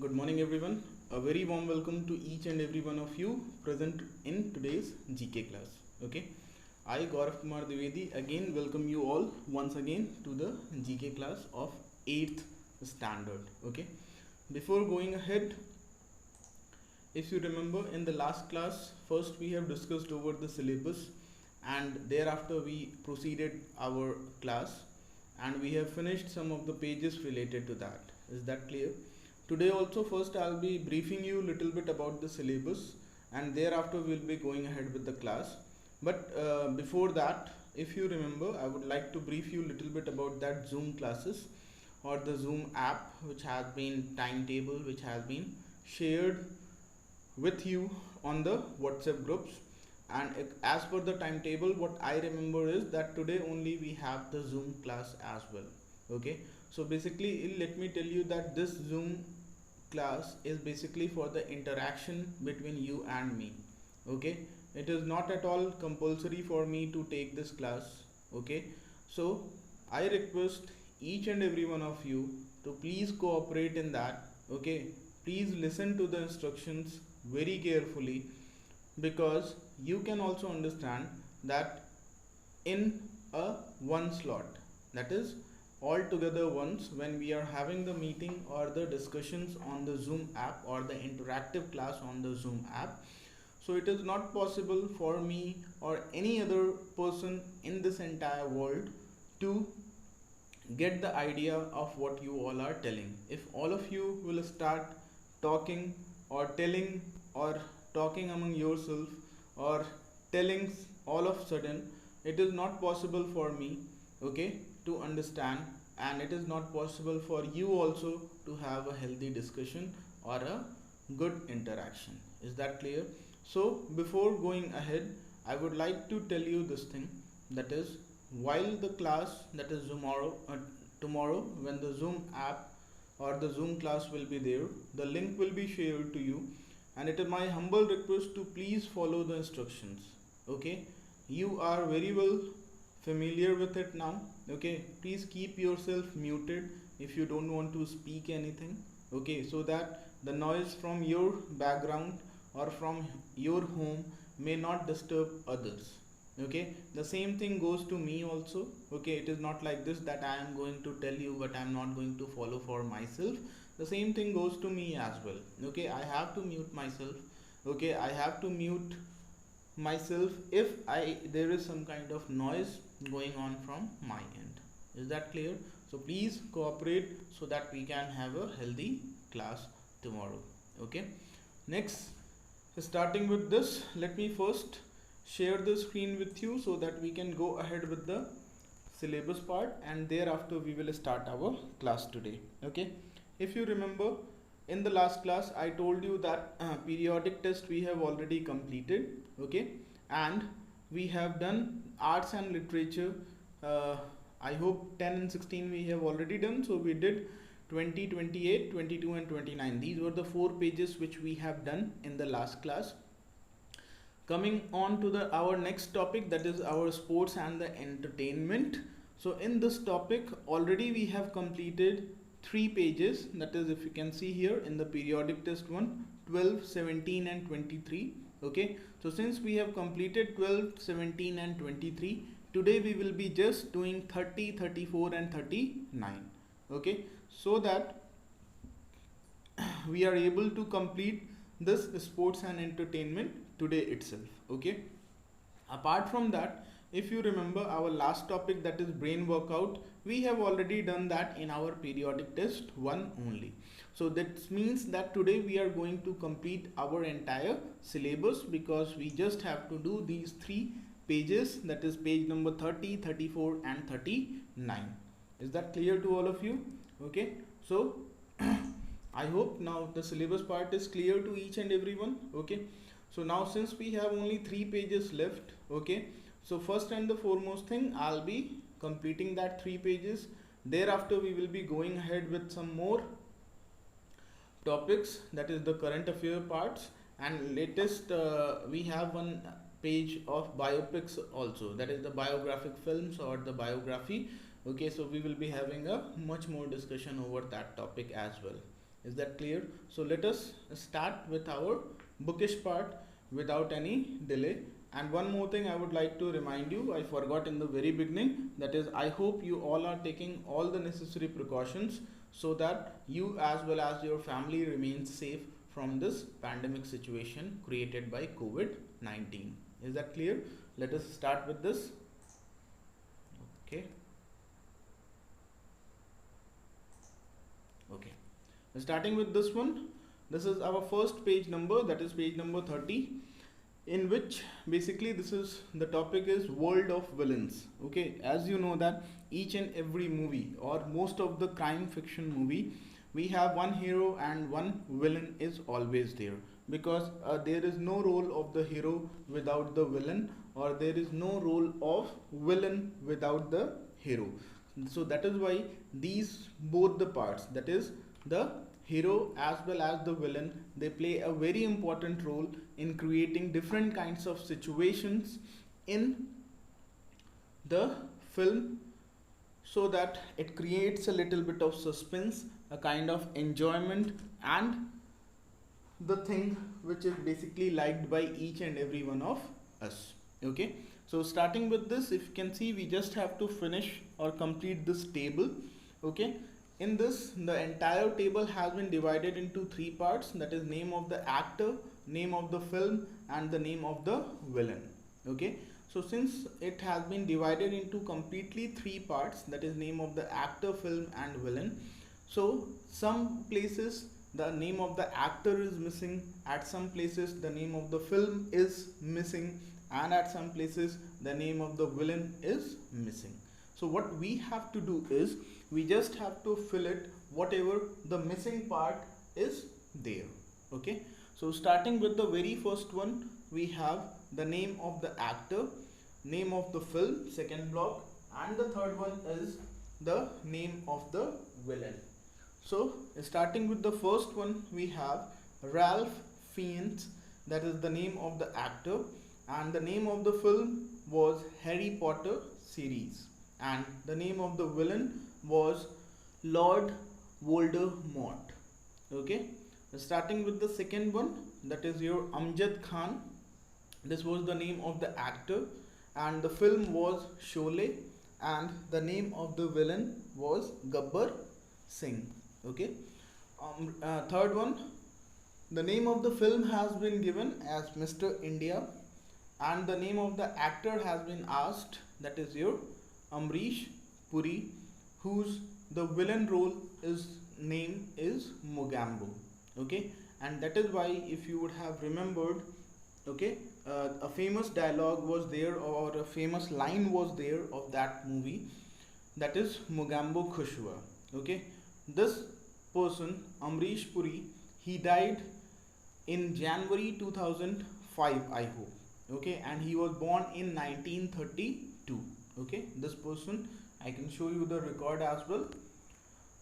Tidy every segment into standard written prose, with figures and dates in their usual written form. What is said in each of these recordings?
Good morning, everyone. A very warm welcome to each and every one of you present in today's GK class. Okay, I Gaurav Kumar Dwivedi again welcome you all once again to the GK class of 8th standard. Okay, before going ahead, if you remember in the last class, first we have discussed over the syllabus and thereafter we proceeded our class and we have finished some of the pages related to that. Is that clear? Today also first I'll be briefing you little bit about the syllabus and thereafter we'll be going ahead with the class. But before that, if you remember, I would like to brief you little bit about that Zoom classes or the Zoom app which has been timetable which has been shared with you on the WhatsApp groups. And as per the timetable, what I remember is that today only we have the Zoom class as well. Okay, so basically let me tell you that this Zoom class is basically for the interaction between you and me. Okay, it is not at all compulsory for me to take this class. Okay, so I request each and every one of you to please cooperate in that. Okay, please listen to the instructions very carefully, because you can also understand that in a one slot, that is all together once, when we are having the meeting or the discussions on the Zoom app or the interactive class on the Zoom app, so it is not possible for me or any other person in this entire world to get the idea of what you all are telling. If all of you will start talking or telling or talking among yourself or telling all of sudden, it is not possible for me, okay, to understand, and it is not possible for you also to have a healthy discussion or a good interaction. Is that clear? So before going ahead, I would like to tell you this thing, that is, while the class, that is tomorrow when the Zoom app or the Zoom class will be there, the link will be shared to you, and it is my humble request to please follow the instructions. Okay, you are very well familiar with it now. Okay, please keep yourself muted if you don't want to speak anything. Okay, so that the noise from your background or from your home may not disturb others. Okay, the same thing goes to me also. Okay, it is not like this that I am going to tell you but I am not going to follow for myself. The same thing goes to me as well. Okay, I have to mute myself. Okay, I have to mute myself if there is some kind of noise going on from my end. Is that clear? So please cooperate so that we can have a healthy class tomorrow. Okay, next, starting with this, let me first share the screen with you so that we can go ahead with the syllabus part, and thereafter we will start our class today. Okay, if you remember, in the last class I told you that periodic test we have already completed. Okay, and we have done arts and literature. I hope 10 and 16 we have already done. So we did 20, 28, 22 and 29. These were the 4 pages which we have done in the last class. Coming on to our next topic, that is our sports and the entertainment. So in this topic already we have completed 3 pages, that is, if you can see here in the periodic test 1, 12, 17 and 23. Okay, so since we have completed 12, 17 and 23, today we will be just doing 30, 34 and 39. Okay, so that we are able to complete this sports and entertainment today itself. Okay, apart from that, if you remember our last topic, that is brain workout, we have already done that in our periodic test 1 only. So that means that today we are going to complete our entire syllabus, because we just have to do these 3 pages, that is page number 30, 34 and 39. Is that clear to all of you? Okay, so I hope now the syllabus part is clear to each and everyone. Okay, so now since we have only 3 pages left, okay, so first and the foremost thing, I'll be completing that 3 pages. Thereafter we will be going ahead with some more topics, that is the current affair parts, and latest we have one page of biopics also, that is the biographic films or the biography. Okay, so we will be having a much more discussion over that topic as well. Is that clear? So let us start with our bookish part without any delay. And one more thing I would like to remind you, I forgot in the very beginning, that is, I hope you all are taking all the necessary precautions so that you as well as your family remains safe from this pandemic situation created by COVID-19. Is that clear? Let us start with this. Okay. Okay. Starting with this one, this is our first page number, that is page number 30, in which basically this is the topic is world of villains. Okay, as you know that each and every movie or most of the crime fiction movie, we have one hero and one villain is always there, because there is no role of the hero without the villain, or there is no role of villain without the hero. So that is why these both the parts, that is the hero as well as the villain, they play a very important role in creating different kinds of situations in the film, so that it creates a little bit of suspense, a kind of enjoyment, and the thing which is basically liked by each and every one of us. Okay, so starting with this, if you can see, we just have to finish or complete this table. Okay, in this, the entire table has been divided into three parts, that is name of the actor, name of the film, and the name of the villain. Okay, so since it has been divided into completely three parts, that is name of the actor, film, and villain, so some places the name of the actor is missing, at some places the name of the film is missing, and at some places the name of the villain is missing. So what we have to do is, we just have to fill it whatever the missing part is there. Okay, so starting with the very first one, we have the name of the actor, name of the film, second block, and the third one is the name of the villain. So starting with the first one, we have Ralph Fiennes, that is the name of the actor, and the name of the film was Harry Potter series, and the name of the villain was Lord Voldemort. Okay, starting with the second one, that is your Amjad Khan, this was the name of the actor, and the film was Sholay, and the name of the villain was Gabbar Singh. Okay, third one, the name of the film has been given as Mr. India, and the name of the actor has been asked, that is your Amrish Puri, whose the villain role is name is Mogambo. Okay, and that is why, if you would have remembered, okay, a famous dialogue was there, or a famous line was there of that movie, that is Mogambo Khushwa. Okay, this person Amrish Puri, he died in January 2005, I hope. Okay, and he was born in 1932. Okay, this person, I can show you the record as well.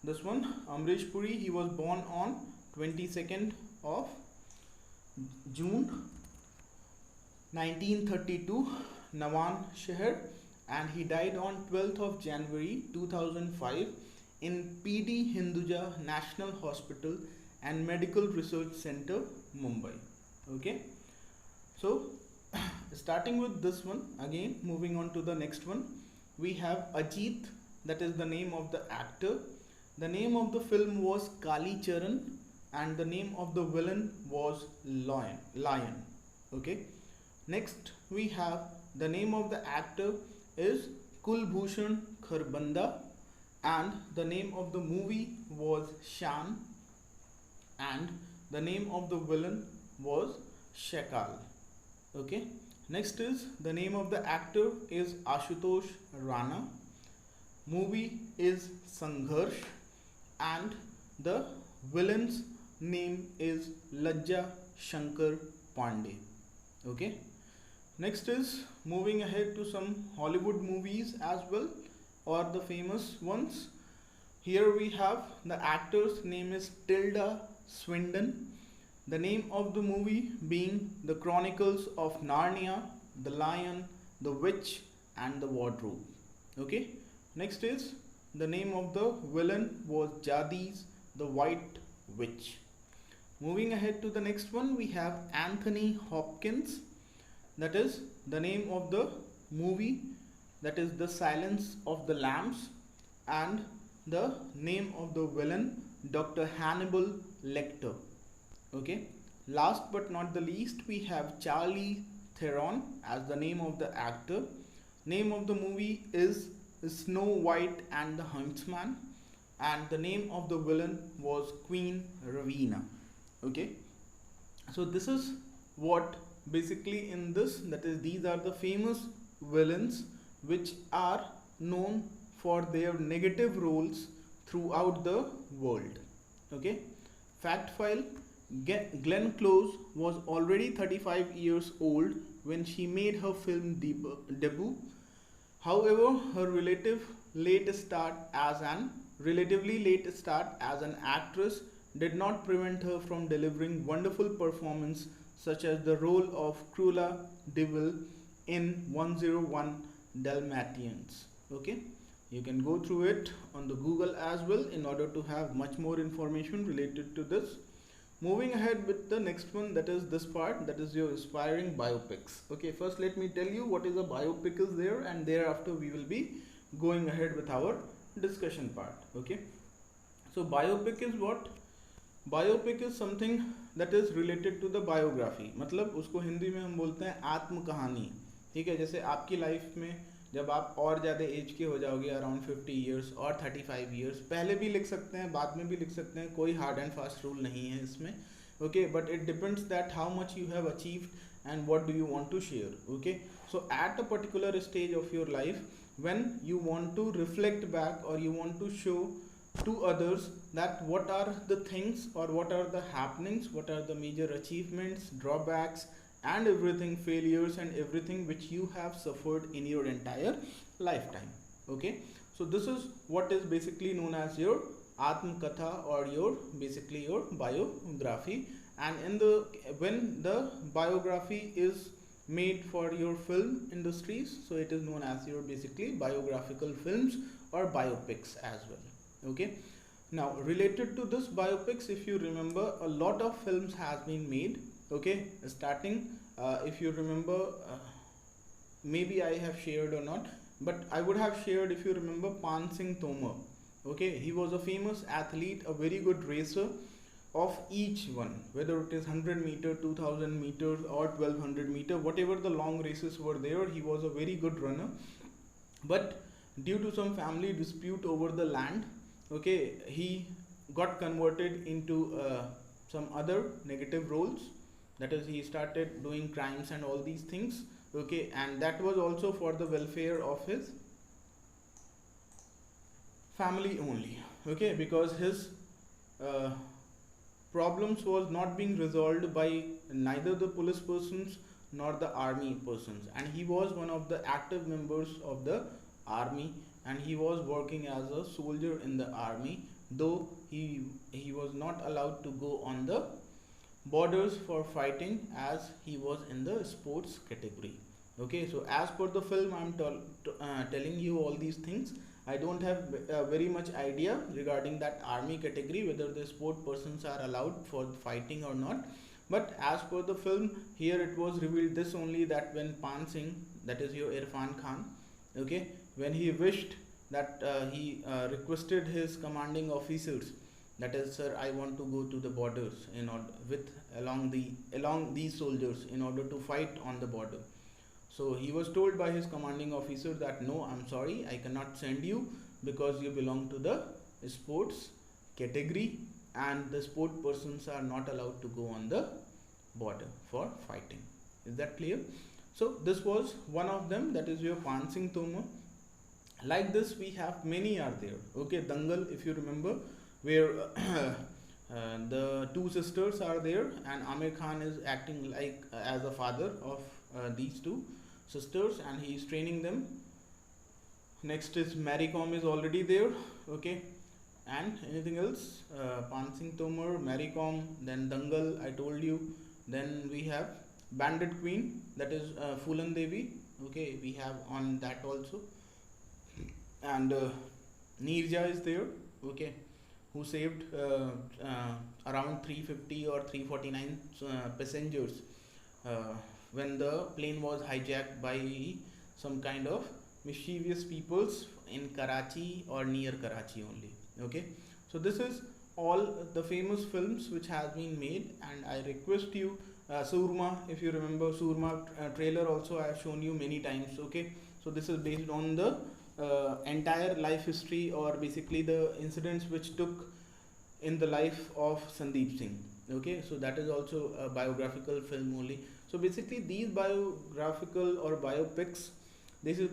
This one Amrish Puri, he was born on 22nd of June 1932, Nawan Shahar, and he died on 12th of January 2005 in PD Hinduja National Hospital and Medical Research Center, Mumbai. Okay, so starting with this one, again moving on to the next one, we have Ajit, that is the name of the actor. The name of the film was Kali Charan, and the name of the villain was Lion. Okay, next we have the name of the actor is Kulbhushan Kharbanda, and the name of the movie was Shan, and the name of the villain was Shakal. Okay, next is the name of the actor is Ashutosh Rana, movie is Sangharsh, and the villain's name is Lajja Shankar Pandey. Okay, next is moving ahead to some Hollywood movies as well, or the famous ones. Here we have the actor's name is Tilda Swinton, the name of the movie being The Chronicles of Narnia, The Lion, The Witch, and The Wardrobe. Okay, next is the name of the villain was Jadis, the White Witch. Moving ahead to the next one, we have Anthony Hopkins. That is the name of the movie, that is The Silence of the Lambs, and the name of the villain, Dr. Hannibal Lecter. Okay. Last but not the least, we have Charlie Theron as the name of the actor. Name of the movie is Snow White and the Huntsman, and the name of the villain was Queen Rowena. Okay, so this is what basically in this, that is, these are the famous villains which are known for their negative roles throughout the world. Okay, fact file: Glenn Close was already 35 years old when she made her film debut. However, her relatively late start as an actress did not prevent her from delivering wonderful performances such as the role of Cruella de Vil in 101 Dalmatians. Okay, you can go through it on the Google as well in order to have much more information related to this. Moving ahead with the next one, that is this part, that is your inspiring biopics. Okay, first let me tell you what is a biopic is there, and thereafter we will be going ahead with our discussion part. Okay, so biopic is what? Biopic is something that is related to the biography. मतलब उसको हिंदी में हम बोलते हैं आत्म कहानी. ठीक है, जैसे आपकी लाइफ में जब आप और ज़्यादा एज के हो जाओगे, अराउंड 50 ईयर्स और 35 ईयर्स, पहले भी लिख सकते हैं, बाद में भी लिख सकते हैं, कोई हार्ड एंड फास्ट रूल नहीं है इसमें. Okay, but it depends that how much you have achieved and what do you want to share. Okay, so at a particular stage of your life, when you want to reflect back or you want to show to others that what are the things or what are the happenings, what are the major achievements, drawbacks, and everything, failures and everything which you have suffered in your entire lifetime. Okay, so this is what is basically known as your Atma Katha or your basically your biography. And in the when the biography is made for your film industries, so it is known as your basically biographical films or biopics as well. Okay, now related to this biopics, if you remember, a lot of films has been made. Okay, starting if you remember, maybe I have shared or not, but I would have shared, if you remember, Pan Singh Tomar. Okay, he was a famous athlete, a very good racer of each one, whether it is 100 meter, 2000 meters or 1200 meter, whatever the long races were there, he was a very good runner. But due to some family dispute over the land, okay, he got converted into some other negative roles, that is, he started doing crimes and all these things. Okay, and that was also for the welfare of his family only. Okay, because his problems was not being resolved by neither the police persons nor the army persons, and he was one of the active members of the army, and he was working as a soldier in the army, though he was not allowed to go on the borders for fighting as he was in the sports category. Okay, so as per the film, I'm telling you all these things. I don't have very much idea regarding that army category, whether the sport persons are allowed for fighting or not. But as per the film, here it was revealed this only, that when Pan Singh, that is your Irfan Khan, okay, when he wished that he requested his commanding officers, that is, sir, I want to go to the borders in order with along these soldiers in order to fight on the border. So he was told by his commanding officer that no, I'm sorry, I cannot send you because you belong to the sports category and the sport persons are not allowed to go on the border for fighting. Is that clear? So this was one of them, that is your Pan Singh Tomar. Like this we have many are there. Okay, Dangal, if you remember, where the two sisters are there and Amir Khan is acting like as a father of these two sisters and he is training them. Next is Mary Kom is already there. Okay, and anything else? Pan Singh Tomar, Mary Kom, then Dangal, I told you. Then we have Bandit Queen, that is Phulan Devi. Okay, we have on that also. And Neerja is there. Okay, who saved around 350 or 349 passengers uh, when the plane was hijacked by some kind of mischievous peoples in Karachi or near Karachi only. Okay, so this is all the famous films which has been made, and I request you, Surma, if you remember Surma trailer also I have shown you many times. Okay, so this is based on the entire life history, or basically the incidents which took in the life of Sandeep Singh. Okay, so that is also a biographical film only. So basically these biographical or biopics, this is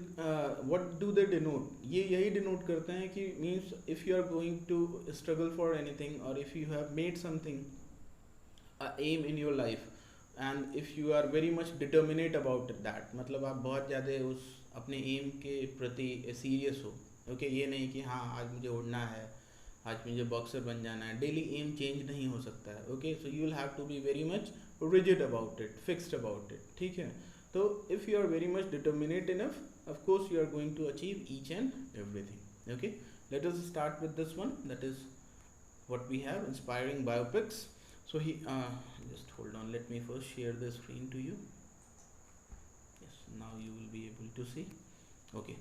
what do they denote? ये यही denote करते हैं कि means if you are going to struggle for anything, or if you have made something aim in your life, and if you are very much determinate about that, मतलब आप बहुत ज़्यादा उस अपने aim के प्रति serious हो. Okay, ये नहीं कि हाँ आज मुझे उड़ना है, आज मुझे बॉक्सर बन जाना है. डेली एम चेंज नहीं हो सकता है. Okay, so you will have to be very much rigid about it, fixed about it. ठीक है, तो if you are very much determinate enough, of course you are going to achieve each and everything. Okay, let us start with this one, that is what we have, inspiring biopics. So just hold on, let me first share the screen to you. Yes, now you will be able to see. Okay,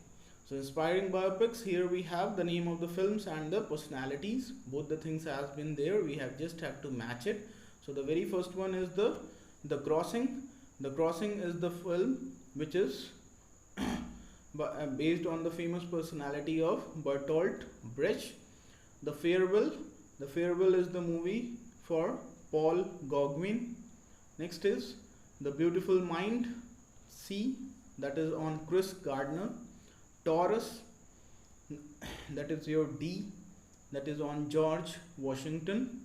so inspiring biopics, here we have the name of the films and the personalities, both the things has been there, we have to match it. So the very first one is the Crossing. The Crossing is the film which is based on the famous personality of Bertolt Brecht. The Farewell is the movie for Paul Gauguin. Next is The Beautiful Mind, C, that is on Chris Gardner. Taurus, that is your D, that is on George Washington.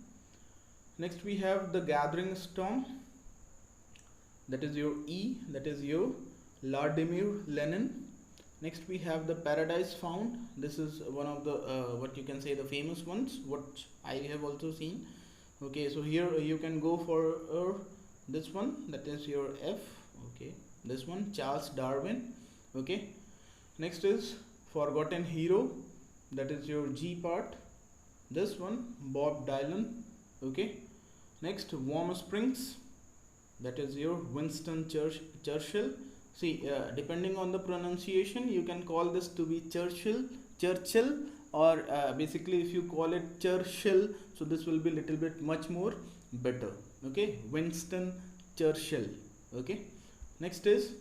Next we have The Gathering Storm, that is your E, that is your Vladimir Lenin. Next we have The Paradise Found. This is one of the what you can say the famous ones, what I have also seen. Okay, so here you can go for this one, that is your F. Okay, this one Charles Darwin. Okay, next is Forgotten Hero, that is your G part. This one Bob Dylan. Okay, next Warm Springs, that is your Winston Churchill. See, depending on the pronunciation, you can call this to be Churchill, or basically if you call it Churchill, so this will be little bit much more better. Okay, Winston Churchill. Okay, next is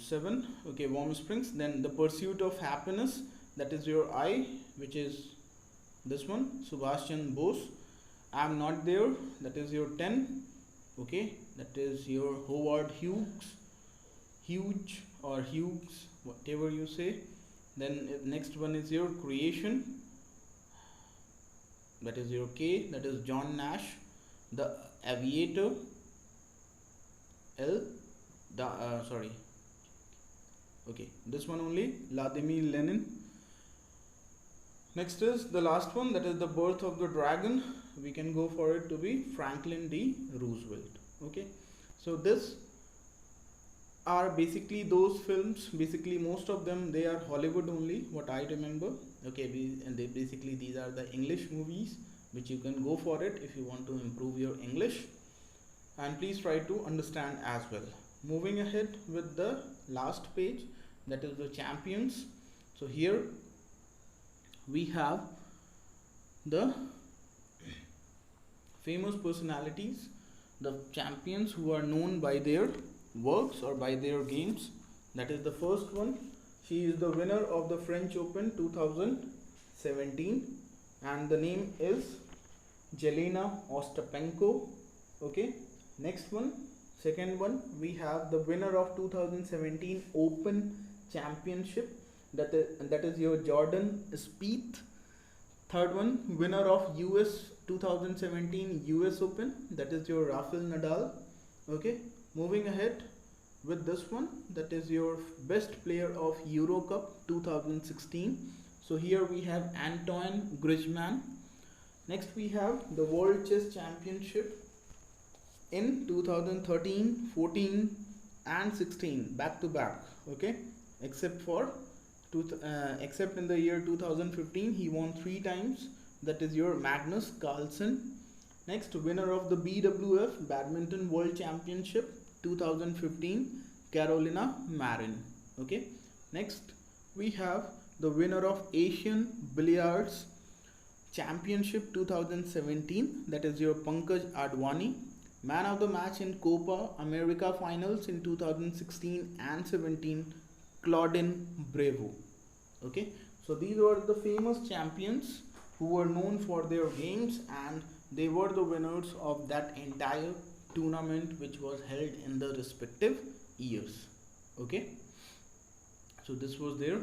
7. Okay, Warm Springs. Then The Pursuit of Happiness, that is your I, which is this one Subhash Chandra Bose. I'm Not There, that is your 10. Okay, that is your Howard Hughes or Hughes, whatever you say. Then next one is your Creation, that is your K, that is John Nash. The Aviator, L, sorry, okay, this one only Vladimir Lenin. Next is the last one, that is The Birth of the Dragon. We can go for it to be Franklin D. Roosevelt. Okay, so this are basically those films. Basically most of them, they are Hollywood only, what I remember. Okay, and they basically these are the English movies which you can go for it if you want to improve your English, and please try to understand as well. Moving ahead with the last page, that is the champions. So here we have the famous personalities, the champions who are known by their works or by their games. That is the first one. She is the winner of the French Open 2017, and the name is Jelena Ostapenko. Okay, next one, second one, we have the winner of 2017 Open Championship, that is your Jordan Spieth. Third one, winner of US 2017 US Open, that is your Rafael Nadal. Okay, moving ahead with this one, that is your best player of Euro Cup 2016. So here we have Antoine Griezmann. Next we have the World Chess Championship in 2013, 14 and 16 back to back. Okay, except in the year 2015 he won 3 times, that is your Magnus Carlsen. Next, winner of the BWF Badminton World Championship 2015, Carolina Marin. Okay. Next, we have the winner of Asian Billiards Championship 2017, that is your Pankaj Advani. Man of the match in Copa America finals in 2016 and 17, Claudine Bravo. Okay, so these were the famous champions who were known for their games, and they were the winners of that entire tournament which was held in the respective years. Okay, so this was their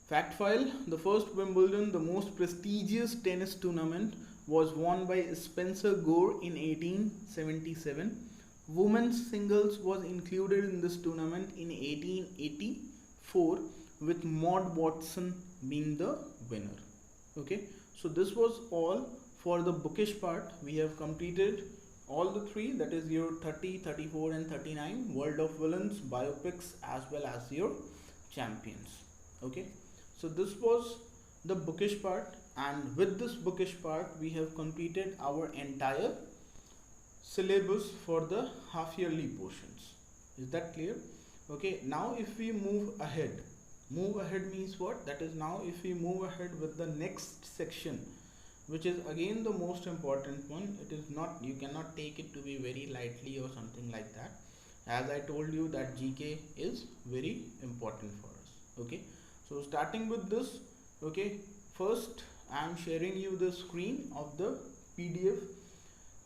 fact file. The first Wimbledon, the most prestigious tennis tournament, was won by Spencer Gore in 1877. Women's singles was included in this tournament in 1884, with Maud Watson being the winner. Okay, so this was all for the bookish part. We have completed all the three, that is your 30, 34 and 39, World of Villains, Biopics, as well as your champions. Okay, so this was the bookish part, and with this bookish part we have completed our entire syllabus for the half yearly portions. Is that clear? Okay, now if we move ahead means what? That is, now if we move ahead with the next section, which is again the most important one. It is not, you cannot take it to be very lightly or something like that. As I told you that GK is very important for us. Okay, so starting with this, okay, first I am sharing you the screen of the PDF.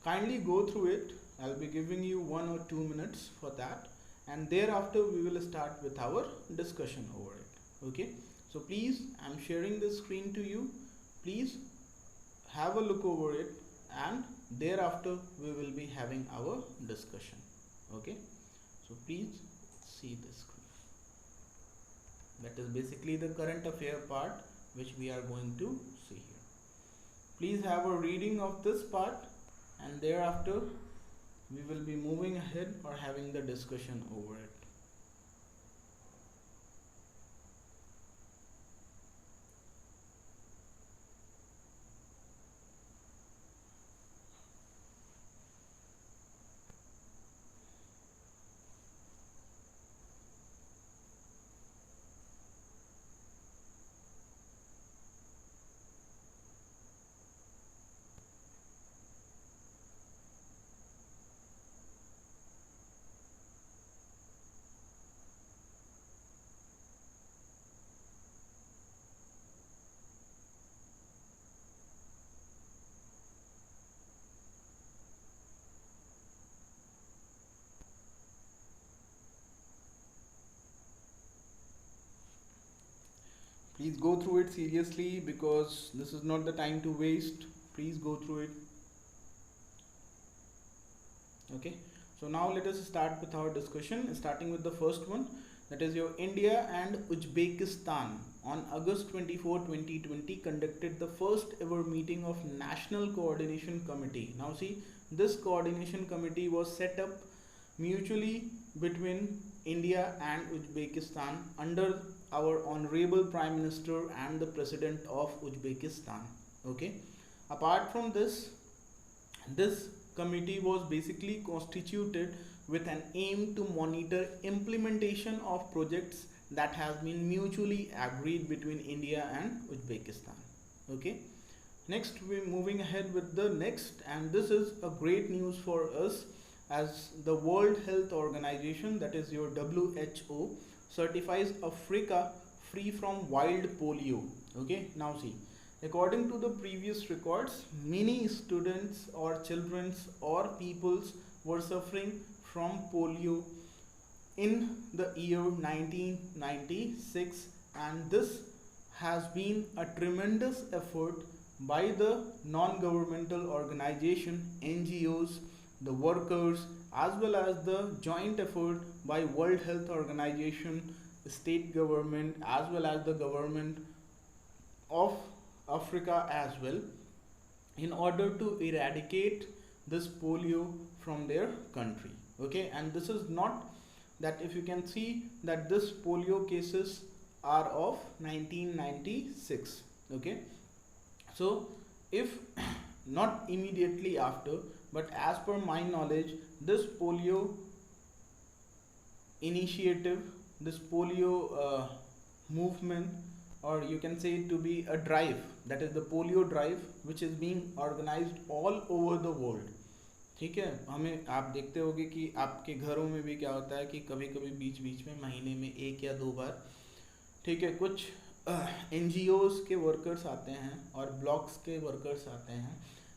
Kindly go through it. I'll be giving you 1 or 2 minutes for that, and thereafter we will start with our discussion over it. Okay, so please, I'm sharing the screen to you. Please have a look over it, and thereafter we will be having our discussion. Okay, so please see the screen. That is basically the current affair part which we are going to see here. Please have a reading of this part, and thereafter we will be moving ahead or having the discussion over it. Please go through it seriously, because this is not the time to waste. Please go through it. Okay, so now let us start with our discussion, starting with the first one, that is your India and Uzbekistan on August 24, 2020 conducted the first ever meeting of National Coordination Committee. Now see, this coordination committee was set up mutually between India and Uzbekistan under our honorable Prime Minister and the President of Uzbekistan. Okay, apart from this, this committee was basically constituted with an aim to monitor implementation of projects that has been mutually agreed between India and Uzbekistan. Okay, next we're moving ahead with the next, and this is a great news for us, as the World Health Organization, that is your WHO, certifies Africa free from wild polio. Okay, now see, according to the previous records, many students or children's or peoples were suffering from polio in the year 1996, and this has been a tremendous effort by the non-governmental organization, NGOs, the workers, as well as the joint effort by World Health Organization, state government, as well as the government of Africa as well, in order to eradicate this polio from their country. Okay, and this is not that, if you can see that this polio cases are of 1996. Okay, so if not immediately after, but as per my knowledge, this polio initiative, this polio movement, or you can say it to be a drive, that is the polio drive, which is being organized all over the world. ठीक है, हमें आप देखते होंगे कि आपके घरों में भी क्या होता है कि कभी कभी बीच बीच में महीने में एक या दो बार, ठीक है, कुछ NGOs के वर्कर्स आते हैं और ब्लॉक्स के वर्कर्स आते हैं,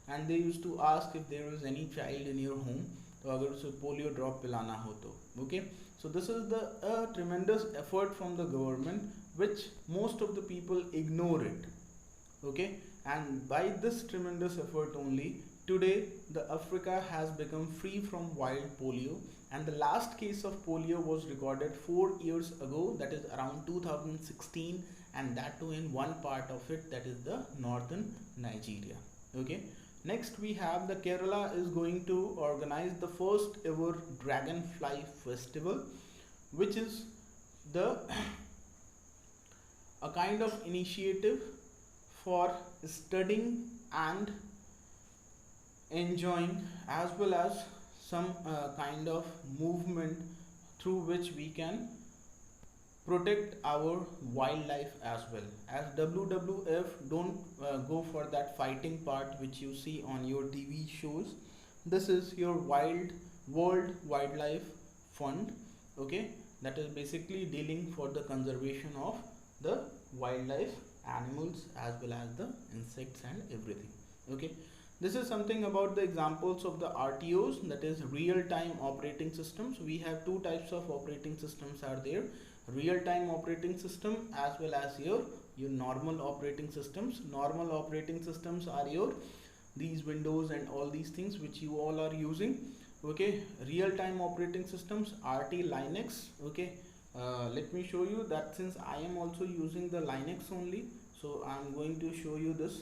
and they use to ask if there is any child in your home, तो अगर उसे पोलियो ड्रॉप पिलाना हो तो okay. So this is the tremendous effort from the government which most of the people ignore it, okay. And by this tremendous effort only, today the Africa has become free from wild polio, and the last case of polio was recorded 4 years ago, that is around 2016, and that too in one part of it, that is the northern Nigeria, okay. Next we have the Kerala is going to organize the first ever dragonfly festival, which is the a kind of initiative for studying and enjoying, as well as some kind of movement through which we can protect our wildlife as well. As WWF don't go for that fighting part which you see on your TV shows. This is your World Wildlife Fund, okay, that is basically dealing for the conservation of the wildlife, animals, as well as the insects and everything, okay. This is something about the examples of the RTOs, that is real time operating systems. We have two types of operating systems are there, real time operating system as well as your normal operating systems. Normal operating systems are your these Windows and all these things which you all are using, okay. Real time operating systems, RT Linux, okay. Let me show you that, since I am also using the Linux only, so I am going to show you this.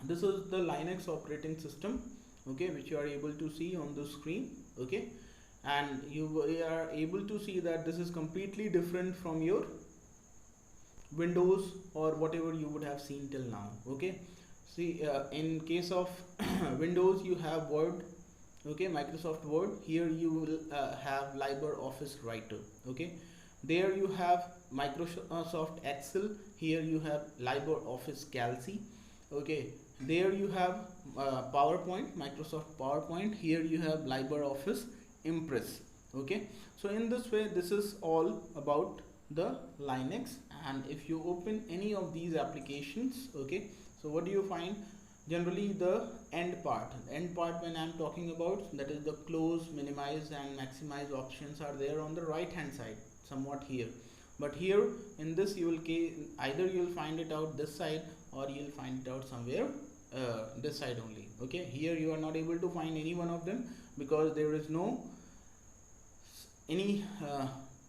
This is the Linux operating system, okay, which you are able to see on the screen, okay. And you are able to see that this is completely different from your Windows or whatever you would have seen till now, okay. See, in case of Windows you have Word, okay, Microsoft Word. Here you will have LibreOffice Writer, okay. There you have Microsoft Excel. Here you have LibreOffice Calci, okay. There you have PowerPoint, Microsoft PowerPoint. Here you have LibreOffice Impress, okay. So in this way, this is all about the Linux. And if you open any of these applications, okay, so what do you find? Generally the end part when I'm talking about, that is the close, minimize and maximize options are there on the right hand side somewhat here, but here in this you will either you will find it out this side or you will find it out somewhere this side only, okay. Here you are not able to find any one of them because there is no any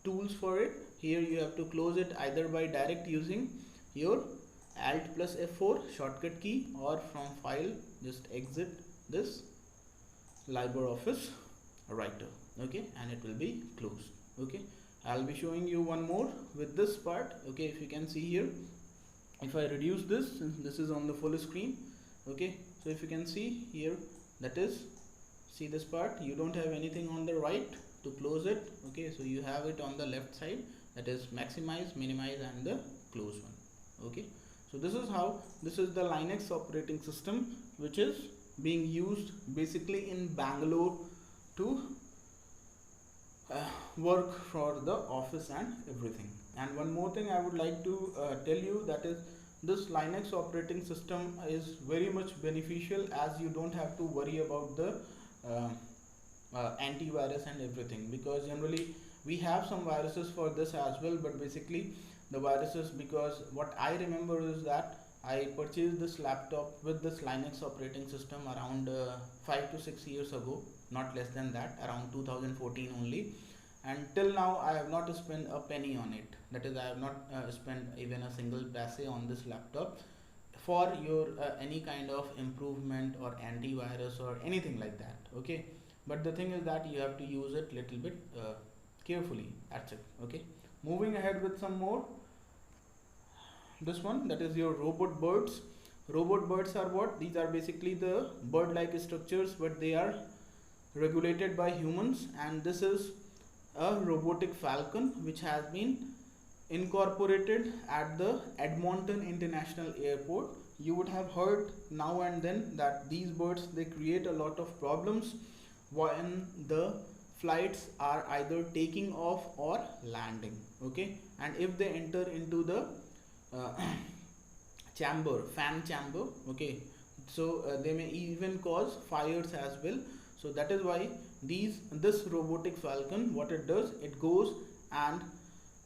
tools for it. Here you have to close it either by direct using your Alt plus F4 shortcut key, or from file just exit this LibreOffice Writer, okay, and it will be closed, okay. I'll be showing you one more with this part, okay. If you can see here, if I reduce this, since this is on the full screen, okay, so if you can see here, that is, see this part, you don't have anything on the right to close it, okay. So you have it on the left side, that is maximize, minimize and the close one, okay. So this is how, this is the Linux operating system which is being used basically in Bangalore to work for the office and everything. And one more thing I would like to tell you, that is this Linux operating system is very much beneficial, as you don't have to worry about the antivirus and everything, because generally we have some viruses for this as well, but basically the viruses, because what I remember is that I purchased this laptop with this Linux operating system around 5 to 6 years ago, not less than that, around 2014 only, and till now I have not spent a penny on it. That is, I have not spent even a single paise on this laptop for your any kind of improvement or antivirus or anything like that, okay. But the thing is that you have to use it little bit carefully, that's it, okay. Moving ahead with some more, this one, that is your robot birds. Robot birds are what? These are basically the bird-like structures, but they are regulated by humans, and this is a robotic falcon which has been incorporated at the Edmonton International Airport. You would have heard now and then that these birds, they create a lot of problems when the flights are either taking off or landing. Okay, and if they enter into the uh, fan chamber, okay, so they may even cause fires as well. So that is why this robotic falcon, what it does, it goes and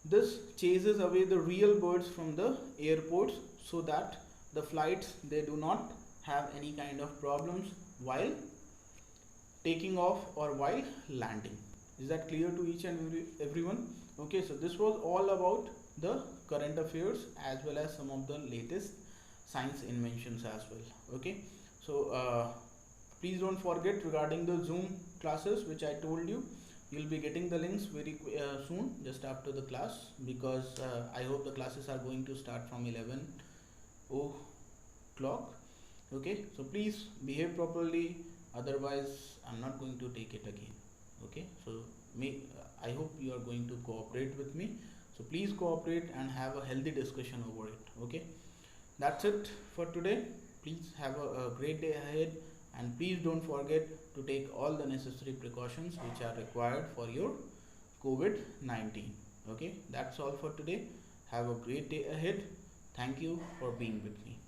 this chases away the real birds from the airports, so that the flights, they do not have any kind of problems while taking off or while landing. Is that clear to each and everyone? Okay, so this was all about the current affairs as well as some of the latest science inventions as well. Okay, so please don't forget regarding the Zoom classes which I told you. You'll be getting the links very soon, just after the class, because I hope the classes are going to start from 11 o'clock. Okay, so please behave properly, otherwise I'm not going to take it again. Okay, so I hope you are going to cooperate with me. So please cooperate and have a healthy discussion over it. Okay, that's it for today. Please have a great day ahead, and please don't forget to take all the necessary precautions which are required for your COVID-19. Okay, that's all for today. Have a great day ahead. Thank you for being with me.